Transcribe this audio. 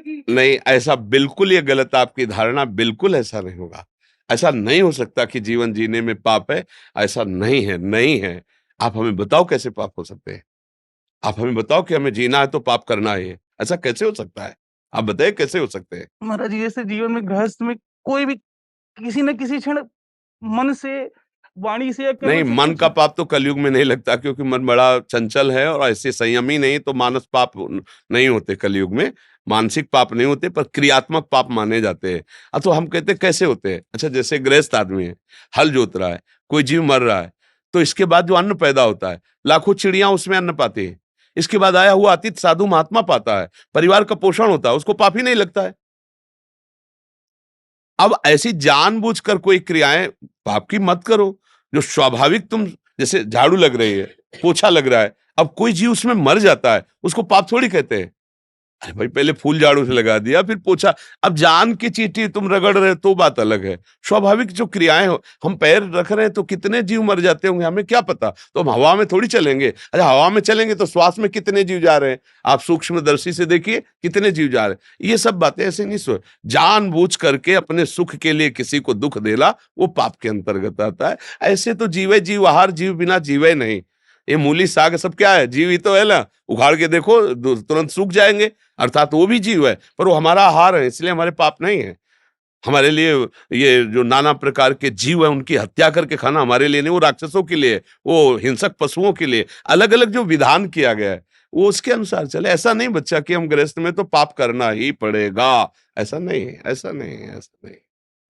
नहीं, ऐसा बिल्कुल, ये गलत आपकी धारणा, बिल्कुल ऐसा नहीं होगा। ऐसा नहीं हो सकता कि जीवन जीने में पाप है, ऐसा नहीं है, नहीं है। आप हमें बताओ कैसे पाप हो सकते हैं? आप हमें बताओ कि हमें जीना है तो पाप करना है ये, ऐसा कैसे हो सकता है? आप बताइए कैसे हो सकते हैं? महाराज जैसे जीवन में गृहस्थ में कोई भी किसी न किसी क्षण मन से, वाणी से या नहीं, कर्म से मन कुछ का पाप तो कलयुग में नहीं लगता, क्योंकि मन बड़ा चंचल है और ऐसे संयमी नहीं, तो मानस पाप नहीं होते कलयुग में। मानसिक पाप नहीं होते, पर क्रियात्मक पाप माने जाते हैं। तो हम कहते हैं कैसे होते हैं? अच्छा, जैसे गृहस्थ आदमी है, हल जोत रहा है, कोई जीव मर रहा है, तो इसके बाद जो अन्न पैदा होता है, लाखों चिड़िया उसमें अन्न पाती है। इसके बाद आया हुआ अतिथि साधु महात्मा पाता है, परिवार का पोषण होता है, उसको पाप ही नहीं लगता है। अब ऐसी जानबूझकर कोई क्रियाएं पाप की मत करो। जो स्वाभाविक, तुम जैसे झाड़ू लग रही है, पोछा लग रहा है, अब कोई जीव उसमें मर जाता है, उसको पाप थोड़ी कहते हैं। अरे भाई, पहले फूल झाड़ू से लगा दिया, फिर पोछा। अब जान की चींटी तुम रगड़ रहे हो तो बात अलग है। स्वाभाविक जो क्रियाएं हो, हम पैर रख रहे हैं तो कितने जीव मर जाते होंगे हमें क्या पता। तो हम हवा में थोड़ी चलेंगे। अच्छा, हवा में चलेंगे तो श्वास में कितने जीव जा रहे हैं, आप सूक्ष्मदर्शी से देखिए कितने जीव जा रहे हैं। ये सब बातें ऐसे नहीं सो, जानबूझ करके अपने सुख के लिए किसी को दुख देना, वो पाप के अंतर्गत आता है। ऐसे तो जीवे जीव आहार, जीव बिना जीवे नहीं। ये मूली साग सब क्या है? जीव ही तो है ना। उखाड़ के देखो, तुरंत सूख जाएंगे। अर्थात वो भी जीव है, पर वो हमारा आहार है, इसलिए हमारे पाप नहीं है। हमारे लिए ये जो नाना प्रकार के जीव है, उनकी हत्या करके खाना हमारे लिए नहीं, वो राक्षसों के लिए, वो हिंसक पशुओं के लिए अलग अलग जो विधान किया गया है, वो उसके अनुसार चले। ऐसा नहीं बच्चा कि हम गृहस्थ में तो पाप करना ही पड़ेगा, ऐसा नहीं है, ऐसा नहीं है, ऐसा नहीं।